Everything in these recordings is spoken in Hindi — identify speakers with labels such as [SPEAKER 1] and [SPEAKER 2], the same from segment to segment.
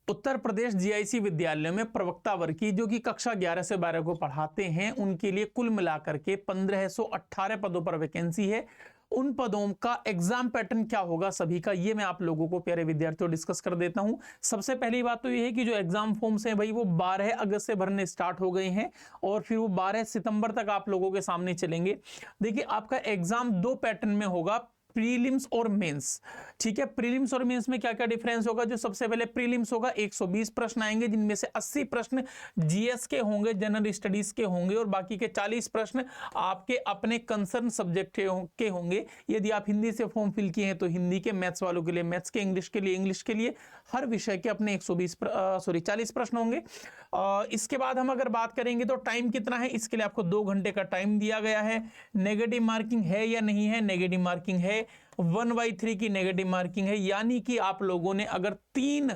[SPEAKER 1] उत्तर प्रदेश जीआईसी विद्यालयों में प्रवक्ता वर्ग की जो कि कक्षा 11 से 12 को पढ़ाते हैं उनके लिए कुल मिलाकर के 1518 पदों पर वैकेंसी है। उन पदों का एग्जाम पैटर्न क्या होगा सभी का, ये मैं आप लोगों को प्यारे विद्यार्थियों डिस्कस कर देता हूं। सबसे पहली बात तो ये है कि जो एग्जाम फॉर्म्स हैं भाई वो 12 अगस्त से भरने स्टार्ट हो गए हैं और फिर वो 12 सितंबर तक आप लोगों के सामने चलेंगे। देखिए आपका एग्जाम दो पैटर्न में होगा, प्रीलिम्स और मेंस। ठीक है, प्रीलिम्स और मेंस में क्या क्या डिफरेंस होगा। जो सबसे पहले प्रीलिम्स होगा 120 प्रश्न आएंगे जिनमें से 80 प्रश्न जीएस के होंगे, जनरल स्टडीज के होंगे और बाकी के 40 प्रश्न आपके अपने कंसर्न सब्जेक्ट के होंगे। यदि आप हिंदी से फॉर्म फिल किए हैं तो हिंदी के, मैथ्स वालों के लिए मैथ्स के, इंग्लिश के लिए इंग्लिश के लिए, हर विषय के अपने 40 प्रश्न होंगे। इसके बाद हम अगर बात करेंगे तो टाइम कितना है, इसके लिए आपको 2 घंटे का टाइम दिया गया है। नेगेटिव मार्किंग है या नहीं है, नेगेटिव मार्किंग है, 1/3 की नेगेटिव मार्किंग है, यानी कि आप लोगों ने अगर 3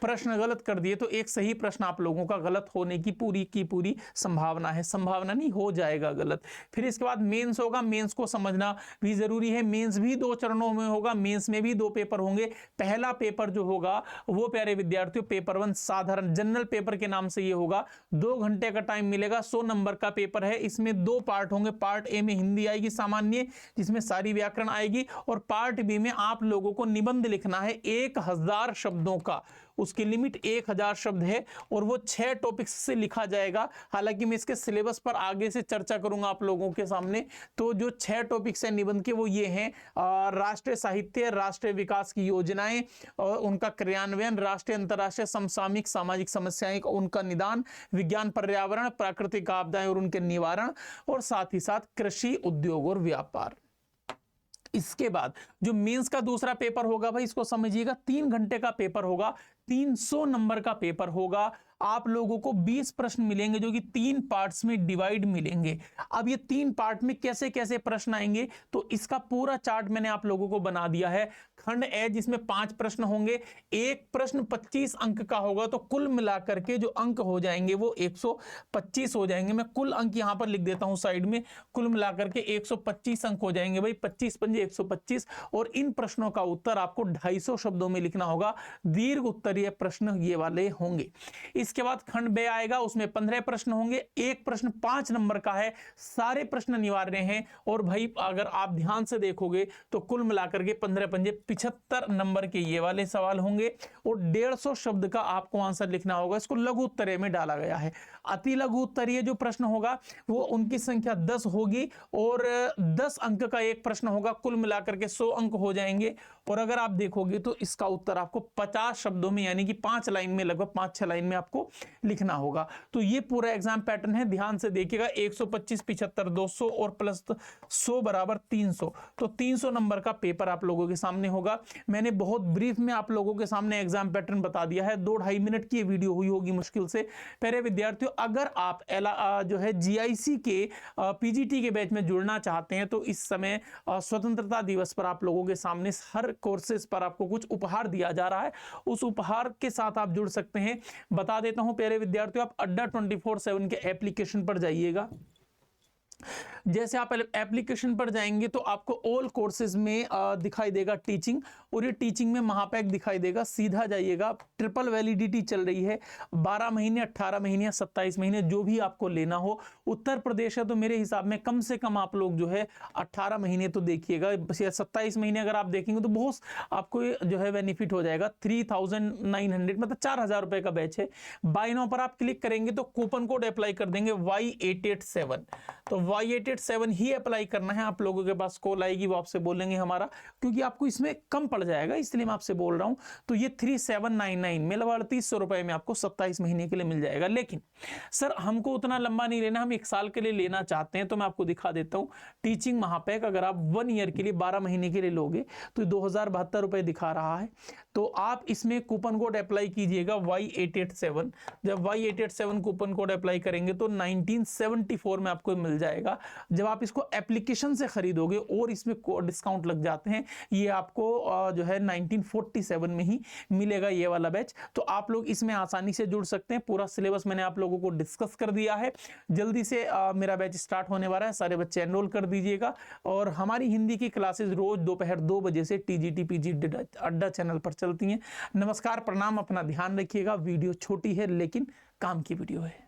[SPEAKER 1] प्रश्न गलत कर दिए तो एक सही प्रश्न आप लोगों का गलत होने की पूरी संभावना है, संभावना नहीं हो जाएगा गलत। फिर इसके बाद मेंस होगा, मेंस को समझना भी जरूरी है। मेंस भी 2 चरणों में होगा, मेंस में भी 2 पेपर होंगे। पहला पेपर जो होगा वो प्यारे विद्यार्थियों पेपर 1 साधारण जनरल पेपर के नाम से ये होगा। 2 घंटे का टाइम मिलेगा, 100 नंबर का पेपर है। इसमें 2 पार्ट होंगे। पार्ट ए में हिंदी आएगी सामान्य जिसमें सारी व्याकरण आएगी और पार्ट बी में आप लोगों को निबंध लिखना है 1000 शब्दों का। उसकी लिमिट 1000 शब्द है और वो 6 टॉपिक्स से लिखा जाएगा। हालांकि मैं इसके सिलेबस पर आगे से चर्चा करूंगा आप लोगों के सामने। तो जो 6 टॉपिक्स हैं निबंध के वो ये हैं, राष्ट्रीय साहित्य, राष्ट्रीय विकास की योजनाएं और उनका क्रियान्वयन, राष्ट्रीय अंतर्राष्ट्रीय समसामयिक सामाजिक समस्याएं उनका निदान, विज्ञान पर्यावरण, प्राकृतिक आपदाएं और उनके निवारण और साथ ही साथ कृषि, उद्योग और व्यापार। इसके बाद जो मेंस का दूसरा पेपर होगा भाई इसको समझिएगा, 3 घंटे का पेपर होगा, 300 नंबर का पेपर होगा। आप लोगों को 20 प्रश्न मिलेंगे जो कि 3 पार्ट्स में डिवाइड मिलेंगे। अब ये 3 पार्ट में कैसे कैसे प्रश्न आएंगे तो इसका पूरा चार्ट मैंने आप लोगों को बना दिया है। खंड ए जिसमें 5 प्रश्न होंगे, एक प्रश्न 25 अंक का होगा, तो कुल मिलाकर के जो अंक हो जाएंगे वो 125 हो जाएंगे। मैं कुल अंक यहां पर लिख देता हूं साइड में, कुल मिलाकर के 125 अंक हो जाएंगे भाई, 25 पंजे 125। और इन प्रश्नों का उत्तर आपको 250 शब्दों में लिखना होगा। दीर्घ उत्तरीय प्रश्न ये वाले होंगे। इसके बाद खंड बे आएगा, उसमें 15 प्रश्न होंगे, एक प्रश्न 5 नंबर का है, सारे प्रश्न अनिवार्य हैं। और भाई अगर आप ध्यान से देखोगे तो कुल मिलाकर के 15 पंजे 75 नंबर के ये वाले सवाल होंगे और 150 शब्द का आपको आंसर लिखना होगा। इसको लघु उत्तरीय में डाला गया है। अति लघु उत्तरीय जो प्रश्न होगा वो उनकी संख्या 10 होगी और 10 अंक का एक प्रश्न होगा, कुल मिलाकर के 100 अंक हो जाएंगे। और अगर आप देखोगे तो इसका उत्तर आपको 50 शब्दों में यानी कि 5 लाइन में, लगभग 5-6 लाइन में आपको लिखना होगा। तो ये पूरा एग्जाम पैटर्न है, ध्यान से देखिएगा। 125, 75, 200 और प्लस 100 बराबर 300। तो 300 नंबर का पेपर आप लोगों के सामने होगा। मैंने बहुत ब्रीफ में आप लोगों के सामने एग्जाम पैटर्न बता दिया है। 2-2.5 मिनट की वीडियो हुई होगी मुश्किल से। प्यारे विद्यार्थियों, अगर आप जो है जीआईसी के पीजीटी के बैच में जुड़ना चाहते हैं तो इस समय स्वतंत्रता दिवस पर आप लोगों के सामने हर कोर्सेज पर आपको कुछ उपहार दिया जा रहा है। उस उपहार के साथ आप जुड़ सकते हैं। बता देता हूं प्यारे विद्यार्थियों, आप अड्डा 24/7 के एप्लीकेशन पर जाइएगा। जैसे आप एप्लीकेशन पर जाएंगे तो आपको ऑल कोर्सेज में दिखाई देगा टीचिंग, और ये टीचिंग में महापैक दिखाई देगा। सीधा जाइएगा, ट्रिपल वैलिडिटी चल रही है, 12 महीने, 18 महीने, 27 महीने, जो भी आपको लेना हो। उत्तर प्रदेश है तो मेरे हिसाब में कम से कम आप लोग जो है 18 महीने तो देखिएगा, 27 महीने अगर आप देखेंगे तो बहुत आपको जो है बेनिफिट हो जाएगा। 3900 मतलब 4000 रुपए का बैच है। बाय नाउ पर आप क्लिक करेंगे तो कूपन कोड अप्लाई कर देंगे Y887। तो Y887 ही अप्लाई करना है। आप लोगों के पास कॉल आएगी, वो आपसे बोलेंगे हमारा, क्योंकि आपको इसमें कम पड़ जाएगा इसलिए मैं आपसे बोल रहा हूं। तो ये 3799 में 3800 रुपए में आपको 27 महीने के लिए मिल जाएगा। लेकिन सर हमको उतना लंबा नहीं लेना, हम 1 साल के लिए लेना चाहते हैं, तो मैं आपको दिखा देता हूं टीचिंग महापैक। अगर आप 1 ईयर के लिए 12 महीने के लिए लोगे तो 2072 रुपए दिखा रहा है। तो आप इसमें कूपन कोड अप्लाई कीजिएगा Y887। जब Y887 कूपन कोड अप्लाई करेंगे तो 1974 में आपको मिल जाएगा। जाएगा। जब आप इसको एप्लीकेशन से खरीदोगे और इसमें डिस्काउंट लग जाते हैं, ये आपको जो है 1947 में ही मिलेगा ये वाला बैच। तो आप लोग इसमें आसानी से जुड़ सकते हैं। पूरा सिलेबस मैंने आप लोगों को डिस्कस कर दिया है। जल्दी से मेरा बैच स्टार्ट होने वाला है, सारे बच्चे एनरोल कर दीजिएगा। और हमारी हिंदी की क्लासेस रोज दोपहर 2 बजे से TGT PG अड्डा चैनल पर चलती हैं। नमस्कार, प्रणाम, अपना ध्यान रखिएगा। वीडियो छोटी है लेकिन काम की वीडियो है।